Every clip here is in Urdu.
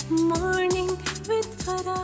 Morning with Farah.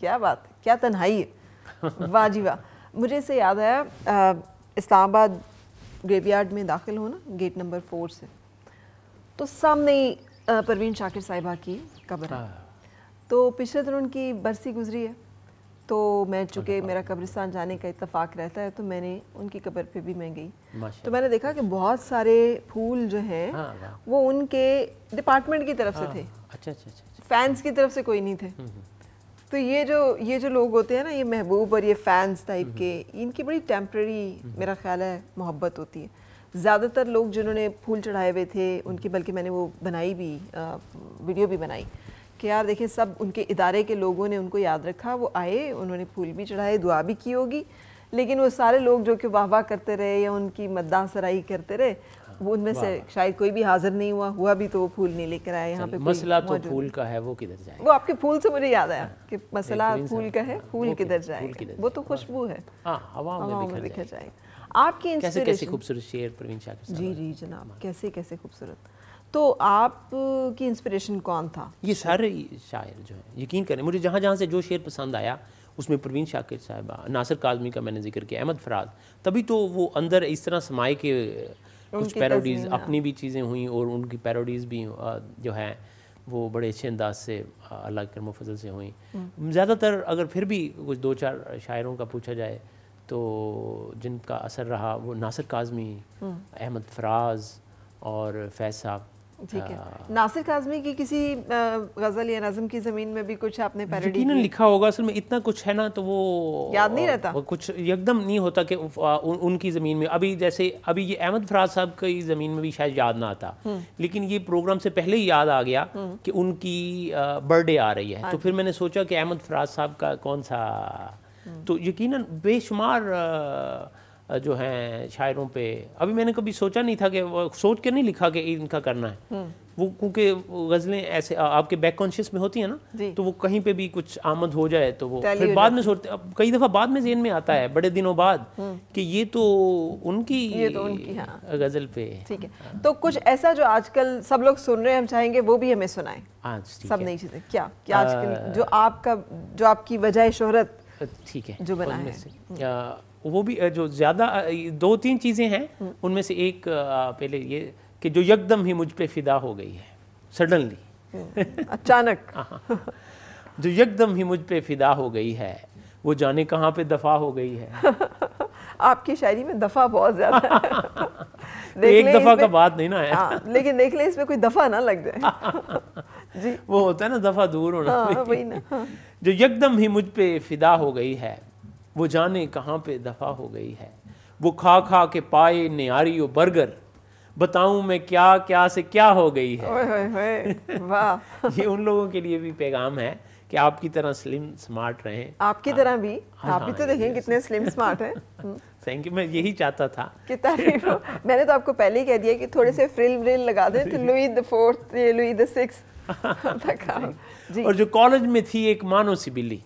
کیا بات ہے, کیا تنہائی ہے, واہ جی واہ. مجھے اس سے یاد آیا, اسلام آباد گریو یارڈ میں داخل ہو نا گیٹ نمبر 4 سے, تو سامنے ہی پروین شاکر صاحبہ کی قبر ہے. تو پچھلے دن ان کی برسی گزری ہے, تو میں چونکہ میرا قبرستان جانے کا اتفاق رہتا ہے تو میں نے ان کی قبر پہ بھی میں گئی. تو میں نے دیکھا کہ بہت سارے پھول جو ہیں وہ ان کے ڈپارٹمنٹ کی طرف سے تھے, فینس کی طرف سے کوئی نہیں تھے. تو یہ جو لوگ ہوتے ہیں نا, یہ محبوب اور یہ فینس ٹائپ کے, ان کی بڑی ٹیمپرری میرا خیال ہے محبت ہوتی ہے. زیادہ تر لوگ جنہوں نے پھول چڑھائے ہوئے تھے ان کی, بلکہ میں نے وہ بنائی بھی, ویڈیو بھی بنائی کہ یار دیکھیں سب ان کے ادارے کے لوگوں نے ان کو یاد رکھا, وہ آئے, انہوں نے پھول بھی چڑھائے, دعا بھی کی ہوگی, لیکن وہ سارے لوگ جو کہ واہ واہ کرتے رہے یا ان کی مداح سرائی کرتے رہے, وہ ان میں سے شاید کوئی بھی حاضر نہیں ہوا بھی تو وہ پھول نہیں لے کر آیا یہاں پہ. مسئلہ تو پھول کا ہے, وہ کدھر جائے. وہ آپ کے پھول سے مجھے یاد آیا کہ مسئلہ پھول کا ہے, پھول کدھر جائے, وہ تو خوشبو ہے, ہوا میں بکھر جائے گا. آپ کی کیسے خوبصورت شعر پروین شاکر صاحب. جی جناب, کیسے خوبصورت. تو آپ کی انسپریشن کون تھا؟ یہ سارے شاعر جو ہیں, یقین کریں مجھے جہاں سے جو شعر پسند آیا اس میں پروین شاکر صاحبہ, ناصر کاظمی کا میں نے ذکر کیا, احمد فراز, تبھی تو وہ اندر اس طرح سمائے کہ کچھ پیروڈیز اپنی بھی چیزیں ہوئیں اور ان کی پیروڈیز بھی جو ہیں وہ بڑے اچھے انداز سے اللہ کے کرم و فضل سے ہوئیں. زیادہ تر اگر پھر بھی کچھ 2-4 شاعروں کا پوچھا جائے تو جن کا اثر رہا وہ ناصر کاظمی, احمد فراز اور فیض صاحب. ٹھیک ہے, ناصر کاظمی کی کسی غزل یا نظم کی زمین میں بھی کچھ آپ نے پیروڈی یقیناً لکھا ہوگا, اصل میں اتنا کچھ ہے نا تو وہ یاد نہیں رہتا, کچھ یکدم نہیں ہوتا کہ ان کی زمین میں. ابھی جیسے ابھی یہ احمد فراز صاحب کی زمین میں بھی شاید یاد نہ آتا, لیکن یہ پروگرام سے پہلے ہی یاد آ گیا کہ ان کی برتھ ڈے آ رہی ہے, تو پھر میں نے سوچا کہ احمد فراز صاحب کا کون سا. تو یقیناً بے شمار جو ہیں شاعروں پہ ابھی میں نے کبھی سوچا نہیں تھا کہ سوچ کے نہیں لکھا کہ ان کا کرنا ہے, وہ کیونکہ غزلیں ایسے آپ کے بیک کانشیس میں ہوتی ہیں نا, تو وہ کہیں پہ بھی کچھ آمد ہو جائے تو وہ پھر بعد میں سوچتے, کئی دفعہ بعد میں ذہن میں آتا ہے بڑے دنوں بعد کہ یہ تو ان کی غزل پہ. ٹھیک ہے, تو کچھ ایسا جو آج کل سب لوگ سن رہے ہیں, ہم چاہیں گے وہ بھی ہمیں سنائیں, سب نئی چیزیں کیا آج کل جو آپ کی وجہ شہرت ٹھیک ہے جو بنا ہے, وہ بھی جو زیادہ 2-3 چیزیں ہیں, ان میں سے ایک پہلے یہ کہ جو یکدم ہی مجھ پہ فدا ہو گئی ہے, سڈنلی, اچانک, جو یکدم ہی مجھ پہ فدا ہو گئی ہے, وہ جانے کہاں پہ دفع ہو گئی ہے. آپ کی شاعری میں دفعہ بہت زیادہ ہے, ایک دفعہ کا بات نہیں نا ہے, لیکن دیکھ لیں اس میں کوئی دفعہ نہ لگ جائے. جی وہ ہوتا ہے نا دفعہ دور ہونا. جو یکدم ہی مجھ پہ فدا ہو گئی ہے, وہ جانے کہاں پہ دفع ہو گئی ہے, وہ کھا کھا کے پائے نیاری و برگر, بتاؤں میں کیا سے کیا ہو گئی ہے. یہ ان لوگوں کے لیے بھی پیغام ہے کہ آپ کی طرح سلم سمارٹ رہیں. آپ کی طرح بھی, آپ بھی تو دیکھیں کتنے سلم سمارٹ ہیں. تھینک یو, میں یہی چاہتا تھا کہ تعریف ہو. میں نے تو آپ کو پہلے ہی کہہ دیا کہ تھوڑے سے فرل لگا دیں تو لوئی the 4th, Louis the 6th تک. اور جو کالج میں تھی ایک مانو سی بلی,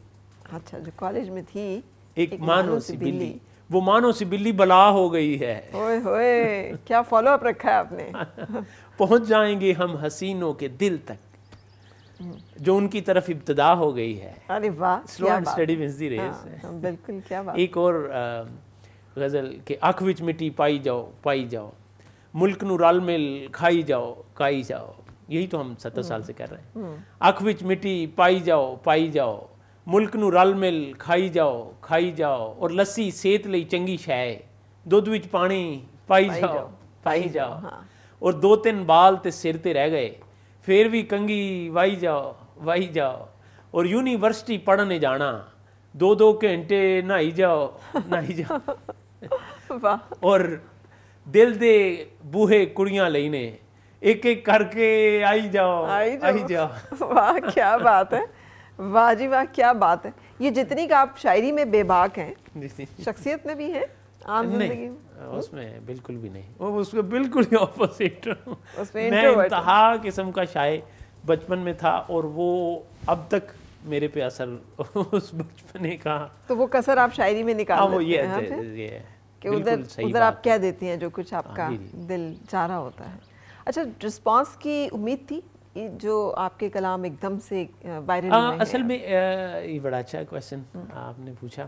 اچھا جو کالج میں تھی ایک مانو سی بلی, وہ مانو سی بلی بلا ہو گئی ہے. اوئے ہوئے, کیا فالو اپ رکھا ہے آپ نے. پہنچ جائیں گے ہم حسینوں کے دل تک, جو ان کی طرف ابتدا ہو گئی ہے. ارے واہ, slow and steady wins the race. بالکل, کیا بات. ایک اور غزل کہ اکھ وچ مٹی پائی جاؤ, ملک نو رل مل کھائی جاؤ. یہی تو ہم 70 سال سے کر رہے ہیں. اکھ وچ مٹی پائی جاؤ, ملک نو رل مل کھائی جاؤ, اور لسی صحت لئی چنگی شے, دودھ وچ پانی پائی جاؤ, اور 2-3 بال تے سر تے رہ گئے, پھر بھی کنگھی وائی جاؤ, اور یونیورسٹی پڑھنے جانا, 2 گھنٹے نہائی جاؤ. اور دل دے بوہے کڑیاں لینے, ایک کر کے آئی جاؤ. واہ کیا بات ہے, واہ جی واہ کیا بات ہے. یہ جتنی کا آپ شاعری میں بے باک ہیں, شخصیت میں بھی ہیں, عام زندگی میں اس میں بالکل بھی نہیں, اس میں بالکل ہی اپوزٹ ہوں. میں انتہا قسم کا شاعر بچپن میں تھا, اور وہ اب تک میرے پہ اثر اس بچپنے کا. تو وہ کسر آپ شاعری میں نکال لیتے ہیں کہ ادھر آپ کہہ دیتی ہیں جو کچھ آپ کا دل چاہ رہا ہوتا ہے. اچھا, رسپانس کی امید تھی جو آپ کے کلام ایک دم سے وائرل ہوئے ہیں؟ اصل میں یہ بڑا اچھا کویشچن آپ نے پوچھا.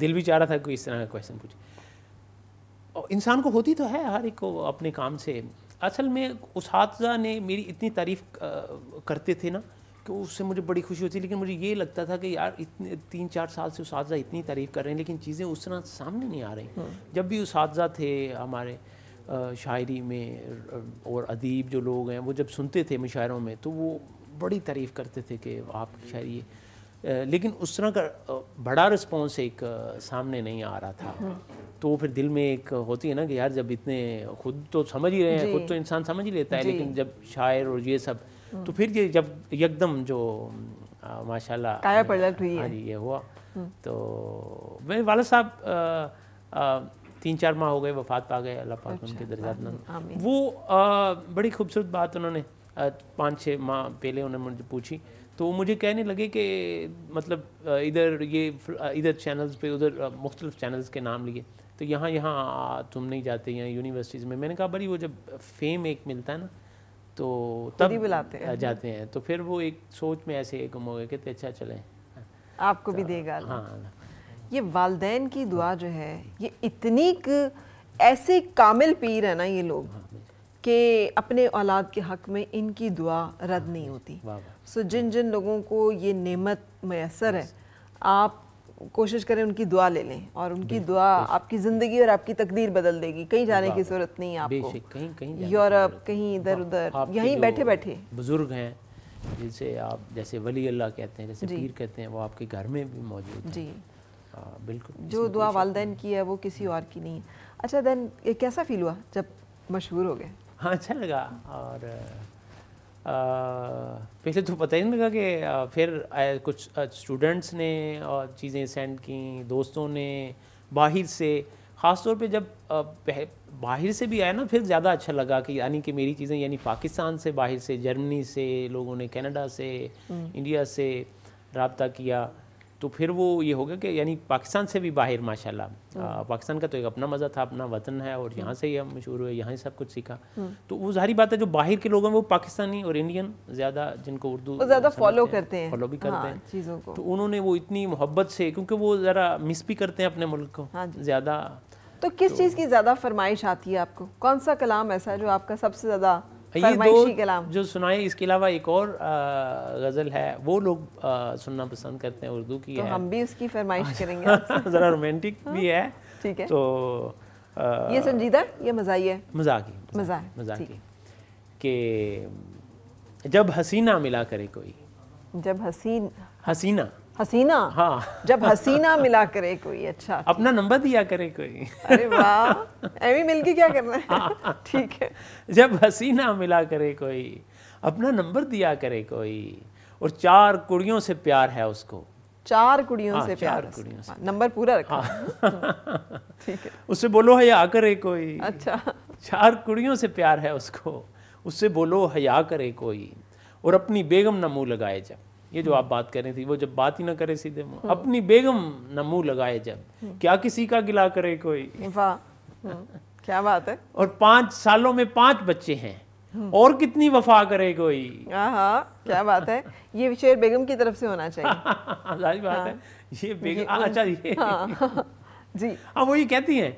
دل بھی چاہ رہا تھا کوئی اس طرح کا کویشچن پوچھے. انسان کو ہوتی تو ہے ہر ایک کو اپنے کام سے. اصل میں اساتذہ نے میری اتنی تعریف کرتے تھے نا کہ اس سے مجھے بڑی خوشی ہوتی, لیکن مجھے یہ لگتا تھا کہ یار اتنے 3-4 سال سے اساتذہ اتنی تعریف کر رہے ہیں لیکن چیزیں اس طرح سامنے نہیں آ رہی. جب بھی اساتذہ تھے ہمارے شاعری میں اور ادیب جو لوگ ہیں وہ جب سنتے تھے مشاعروں میں تو وہ بڑی تعریف کرتے تھے کہ آپ کی شاعری لیکن اس طرح کا بڑا رسپانس ایک سامنے نہیں آ رہا تھا. تو پھر دل میں ایک ہوتی ہے نا کہ یار جب اتنے خود تو سمجھ ہی رہے ہیں, خود تو انسان سمجھ ہی لیتا ہے, لیکن جب شاعر اور یہ سب تو پھر یہ جب یکدم جو ماشاءاللہ کایا پلٹ ہوئی ہے یہ ہوا. تو میرے والد صاحب 3-4 ماہ ہو گئے وفات پا گئے, اللہ پاک ان کے درجات بلند. وہ بڑی خوبصورت بات انہوں نے 5-6 ماہ پہلے انہوں نے مجھے پوچھی تو مجھے کہنے لگے کہ مطلب ادھر چینلز پہ ادھر مختلف چینلز کے نام لیے تو یہاں تم نہیں جاتے یہاں یونیورسٹیز میں. میں نے کہا بڑی وہ جب فیم ایک ملتا ہے نا تو تب جاتے ہیں. تو پھر وہ ایک سوچ میں ایسے گم ہو گئے کہ اچھا چلیں آپ کو بھی دے گا. ہاں یہ والدین کی دعا جو ہے یہ اتنی ایسے کامل پیر ہیں نا یہ لوگ کہ اپنے اولاد کے حق میں ان کی دعا رد نہیں ہوتی. سو جن لوگوں کو یہ نعمت میسر ہے آپ کوشش کریں ان کی دعا لے لیں اور ان کی دعا آپ کی زندگی اور آپ کی تقدیر بدل دے گی. کہیں جانے کی ضرورت نہیں آپ کو, یورپ کہیں ادھر ادھر, یہیں بیٹھے بیٹھے. بزرگ ہیں جسے آپ جیسے ولی اللہ کہتے ہیں, جیسے پیر کہتے ہیں, وہ آپ کے گھر میں بھی موجود ہیں. جی بالکل, جو دعا والدین کی ہے وہ کسی اور کی نہیں. اچھا دین کیسا فیل ہوا جب مشہور ہو گئے؟ ہاں اچھا لگا. اور پہلے تو پتہ ہی نہیں لگا کہ پھر کچھ اسٹوڈنٹس نے اور چیزیں سینڈ کیں, دوستوں نے باہر سے, خاص طور پہ جب باہر سے بھی آیا نا پھر زیادہ اچھا لگا کہ یعنی کہ میری چیزیں یعنی پاکستان سے باہر سے, جرمنی سے لوگوں نے, کینیڈا سے, انڈیا سے رابطہ کیا. تو پھر وہ یہ ہوگا کہ یعنی پاکستان سے بھی باہر ماشاءاللہ. پاکستان کا تو ایک اپنا مزہ تھا, اپنا وطن ہے اور یہاں سے ہی ہم مشہور ہوئے, یہاں ہی سب کچھ سیکھا. تو وہ ظاہری بات ہے جو باہر کے لوگ ہیں وہ پاکستانی اور انڈین زیادہ جن کو اردو زیادہ فالو کرتے ہیں, فالو بھی کرتے ہیں چیزوں کو. تو انہوں نے وہ اتنی محبت سے, کیونکہ وہ ذرا مس بھی کرتے ہیں اپنے ملک کو زیادہ. تو کس چیز کی زیادہ فرمائش آتی ہے آپ کو؟ کون سا کلام ایسا ہے جو آپ کا سب سے زیادہ فرمائشی کلام جو سنائے؟ اس کے علاوہ ایک اور غزل ہے وہ لوگ سننا پسند کرتے ہیں, اردو کی ہے, تو ہم بھی اس کی فرمائش کریں گے. ذرا رومانٹک بھی ہے. ٹھیک ہے. تو یہ سنجیدہ یہ مزاحی ہے؟ مزاحی کہ جب حسینہ ملا کرے کوئی, جب حسینہ ہاں جب حسینہ ملا کرے کوئی. اچھا, اپنا نمبر دیا کرے کوئی. ارے واہ, ایویں مل کے کیا کرنا ہے. ٹھیک ہے. جب حسینہ ملا کرے کوئی, اپنا نمبر دیا کرے کوئی, اور 4 کڑیوں سے پیار ہے اس کو. 4 کڑیوں سے پیار, نمبر پورا رکھا. ٹھیک ہے. اس سے بولو حیا کرے کوئی. اچھا, 4 کڑیوں سے پیار ہے اس کو, اس سے بولو حیا کرے کوئی, اور اپنی بیگم نہ منہ لگائے جب. یہ جو آپ بات کر رہی تھی وہ جب بات ہی نہ کرے سیدھے منہ, اپنی بیگم نہ منہ لگائے جب, کیا کسی کا گلا کرے کوئی. واہ, کیا بات ہے. اور 5 سالوں میں 5 بچے ہیں, اور کتنی وفا کرے کوئی. ہاں کیا بات ہے. یہ شعر بیگم کی طرف سے ہونا چاہیے. ظاہر بات ہے یہ بیگم. اچھا یہ جی ہاں وہ یہ کہتی ہیں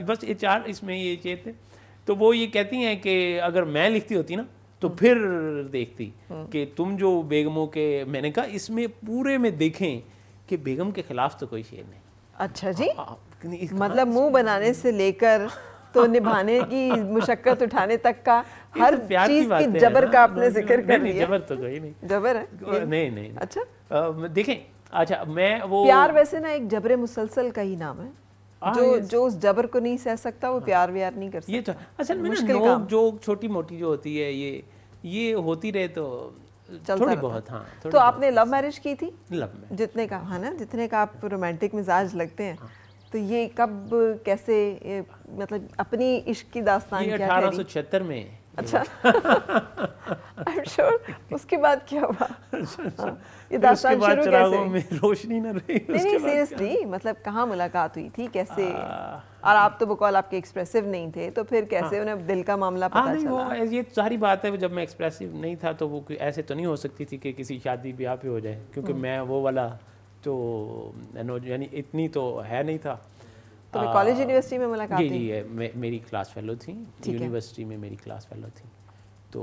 بس یہ 4 اس میں یہ چیز تھے. تو وہ یہ کہتی ہیں کہ اگر میں لکھتی ہوتی نا تو پھر دیکھتی کہ تم جو بیگموں کے, میں نے کہا اس میں پورے میں دیکھیں کہ بیگم کے خلاف تو کوئی شعر نہیں. اچھا جی, مطلب منہ بنانے سے لے کر تو نبھانے کی مشقت اٹھانے تک کا ہر چیز کی جبر کا آپ نے ذکر کر لیا. جبر تو کوئی نہیں. جبر ہے نہیں. اچھا دیکھیں, اچھا میں وہ پیار ویسے نا ایک جبر مسلسل کا ہی نام ہے. جو اس جبر کو نہیں سہ سکتا وہ پیار ویار نہیں کر سکتا. یہ تو اصل میں نوک جو چھوٹی موٹی جو ہوتی ہے یہ ہوتی رہے تو تھوڑی بہت. ہاں تو آپ نے لو میرج کی تھی؟ لو میں جتنے کا ہے نا, جتنے کا آپ رومانٹک مزاج لگتے ہیں, تو یہ کب کیسے مطلب اپنی عشق کی داستان کیا ہے؟ 1876 میں. اچھا I'm sure. اس کے بعد کیا ہوا؟ یہ داستان شروع چراغوں میں روشنی نہ رہی. نہیں سیریسلی مطلب کہاں ملاقات ہوئی تھی, کیسے؟ اور آپ تو بقول آپ کے ایکسپریسو نہیں تھے, تو پھر کیسے انہیں دل کا معاملہ پتہ چلا؟ یہ ظاہری بات ہے, جب میں ایکسپریسو نہیں تھا تو وہ ایسے تو نہیں ہو سکتی تھی کہ کسی شادی بیاہ پہ ہو جائے, کیونکہ میں وہ والا تو یعنی اتنی تو ہے نہیں تھا. تو کالج یونیورسٹی میں ملاقات ہوئی؟ جی میری کلاس فیلو تھیں یونیورسٹی میں, میری کلاس فیلو تھیں. تو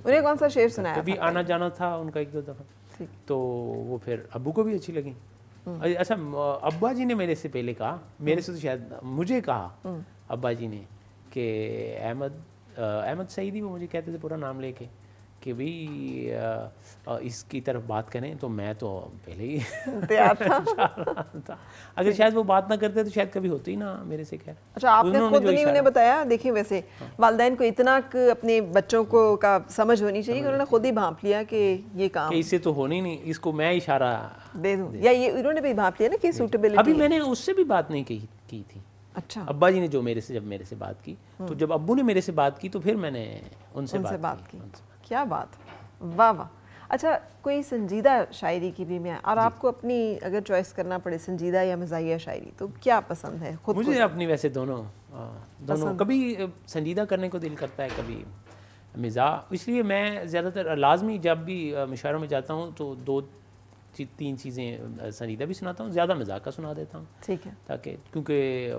انہیں کون سا شعر سنایا؟ کبھی آنا جانا تھا ان کا ایک دو دفعہ, تو وہ پھر ابو کو بھی اچھی لگیں. اچھا ابا جی نے میرے سے پہلے کہا, میرے سے تو شاید مجھے کہا ابا جی نے کہ احمد سعیدی, وہ مجھے کہتے تھے پورا نام لے کے, کہ بھئی اس کی طرف بات کریں. تو میں تو پہلے ہی تیار تھا. اگر شاید وہ بات نہ کرتے تو شاید کبھی ہوتی ہی نہ میرے سے. خیر اچھا آپ نے خود نہیں انہیں بتایا؟ دیکھیں ویسے والدین کو اتنا اپنے بچوں کو کا سمجھ ہونی چاہیے کہ انہوں نے خود ہی بھانپ لیا کہ یہ کام اس سے تو ہونی نہیں, اس کو میں اشارہ دے دوں, یا یہ انہوں نے بھی بھانپ لیا نا کہ سوٹیبلٹی. ابھی میں نے اس سے بھی بات نہیں کی تھی. اچھا ابا جی نے جو جب میرے سے بات کی, تو جب ابو نے میرے سے بات کی تو پھر میں نے ان سے بات کی. کیا بات, واہ واہ. اچھا کوئی سنجیدہ شاعری کی بھی میں, اور آپ کو اپنی اگر چوائس کرنا پڑے سنجیدہ یا مزاحیہ شاعری, تو کیا پسند ہے خود؟ مجھے اپنی ویسے دونوں, کبھی سنجیدہ کرنے کو دل کرتا ہے, کبھی مزاح. اس لیے میں زیادہ تر لازمی جب بھی مشاعروں میں جاتا ہوں تو 2-3 چیزیں سنجیدہ بھی سناتا ہوں, زیادہ مزاح کا سنا دیتا ہوں. ٹھیک ہے. تاکہ کیونکہ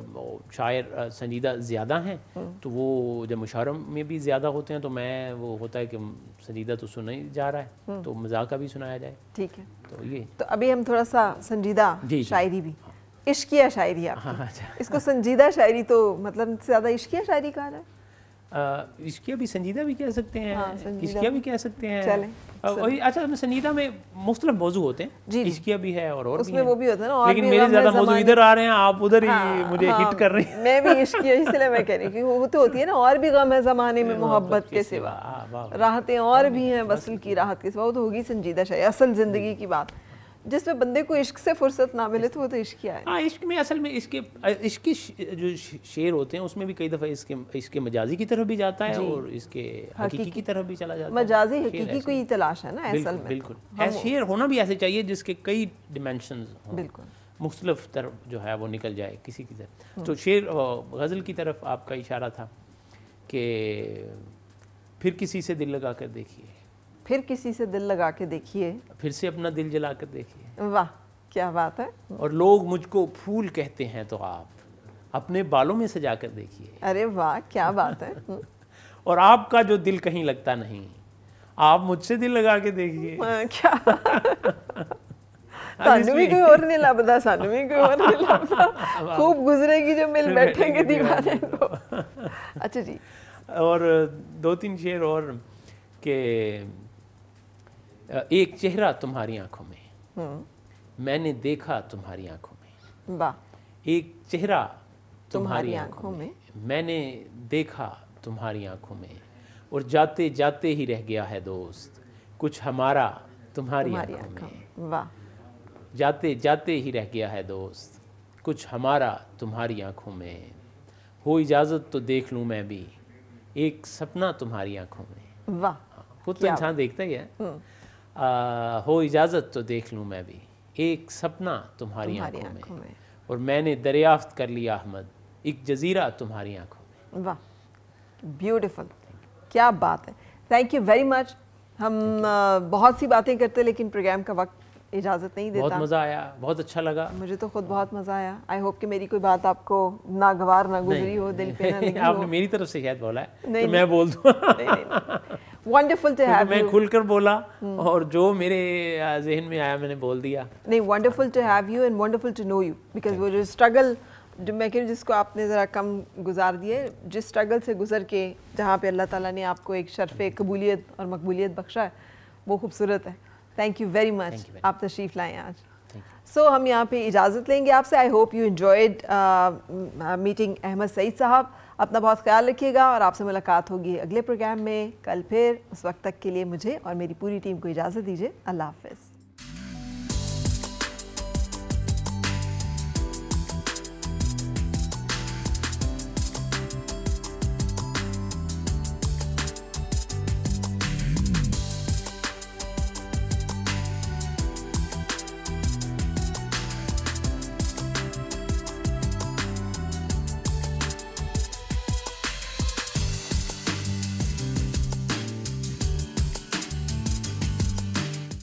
شاعر سنجیدہ زیادہ ہیں, تو وہ جب مشاعروں میں بھی زیادہ ہوتے ہیں تو میں وہ ہوتا ہے کہ سنجیدہ تو سنا ہی جا رہا ہے, تو مزاح کا بھی سنایا جائے. ٹھیک ہے. تو یہ تو ابھی ہم تھوڑا سا سنجیدہ شاعری بھی, عشقیہ شاعری آپ کی. اس کو سنجیدہ شاعری تو مطلب زیادہ عشقیہ شاعری کہا جائے؟ عشقیہ بھی سنجیدہ بھی کہہ سکتے ہیں, عشقیہ بھی کہہ سکتے ہیں. چلیں. اچھا سنجیدہ میں مختلف موضوع ہوتے ہیں, عشقیہ بھی ہے اور اس میں وہ بھی ہوتا ہے نا, لیکن میرے زیادہ موضوع ادھر آ رہے ہیں, آپ ادھر ہی مجھے ہٹ کر رہے ہیں. میں بھی عشقیہ اس لیے میں کہہ رہی ہوں کہ وہ تو ہوتی ہے نا, اور بھی غم ہے زمانے میں محبت کے سوا, راحتیں اور بھی ہیں وصل کی راحت کے سوا. وہ تو ہوگی سنجیدہ شاعری, اصل زندگی کی بات جس میں بندے کو عشق سے فرصت نہ ملے, تو وہ تو عشقیہ ہے. ہاں عشق میں اصل میں عشق کے جو شعر ہوتے ہیں اس میں بھی کئی دفعہ اس کے مجازی کی طرف بھی جاتا ہے, اور اس کے حقیقی کی طرف بھی چلا جاتا ہے. مجازی حقیقی کوئی تلاش ہے نا اصل میں. بالکل شعر ہونا بھی ایسے چاہیے جس کے کئی ڈیمینشنز ہوں, بالکل مختلف طرف جو ہے وہ نکل جائے کسی کی طرف. تو شعر غزل کی طرف آپ کا اشارہ تھا کہ پھر کسی سے دل لگا کر دیکھیے, پھر کسی سے دل لگا کے دیکھیے, پھر سے اپنا دل جلا کر دیکھیے. واہ کیا بات ہے. اور لوگ مجھ کو پھول کہتے ہیں تو آپ اپنے بالوں میں سجا کر دیکھیے. ارے واہ کیا بات ہے. اور آپ کا جو دل کہیں لگتا نہیں, آپ مجھ سے دل لگا کے دیکھیے. کیا سانو بھی کوئی اور نہیں لبدا, سانو بھی کوئی اور نہیں لبدا, خوب گزرے گی جو مل بیٹھیں گے دیوانے کو. اچھا جی. اور 2-3 شعر اور کہ ایک چہرہ تمہاری آنکھوں میں, میں نے دیکھا تمہاری آنکھوں میں. واہ. ایک چہرہ تمہاری آنکھوں میں, میں نے دیکھا تمہاری آنکھوں میں, اور جاتے جاتے ہی رہ گیا ہے دوست کچھ ہمارا تمہاری آنکھوں میں. واہ. جاتے جاتے ہی رہ گیا ہے دوست کچھ ہمارا تمہاری آنکھوں میں, ہو اجازت تو دیکھ لوں میں بھی ایک سپنا تمہاری آنکھوں میں. واہ. خود تو انسان دیکھتا ہی ہے. ہو اجازت تو دیکھ لوں میں بھی ایک سپنا تمہاری آنکھوں میں, اور میں نے دریافت کر لیا احمد ایک جزیرہ تمہاری آنکھوں میں. واہ بیوٹیفل, کیا بات ہے. Thank you very much. ہم بہت سی باتیں کرتے لیکن پروگرام کا وقت اجازت نہیں دیتا. بہت مزہ آیا, بہت اچھا لگا. مجھے تو خود بہت مزہ آیا. آئی ہوپ کہ میری کوئی بات آپ کو ناگوار نہ گزری ہو, دل پہ نہ لگی ہو. آپ نے میری طرف سے شاید بولا ہے تو میں بول دوں. Wonderful to have you. میں کھل کر بولا اور جو میرے ذہن میں آیا میں نے بول دیا. نہیں, wonderful to have you and wonderful to know you, because وہ جو اسٹرگل جو میں کہہ رہی ہوں جس کو آپ نے ذرا کم گزار دیے, جس اسٹرگل سے گزر کے جہاں پہ اللہ تعالیٰ نے آپ کو ایک شرف قبولیت اور مقبولیت بخشا ہے, وہ خوبصورت ہے. تھینک یو ویری مچ, آپ تشریف لائیں آج. سو ہم یہاں پہ اجازت لیں گے آپ سے. I hope you enjoyed meeting Ahmed Saeed Sahab. اپنا بہت خیال رکھیے گا, اور آپ سے ملاقات ہوگی اگلے پروگرام میں کل پھر. اس وقت تک کے لیے مجھے اور میری پوری ٹیم کو اجازت دیجیے. اللہ حافظ.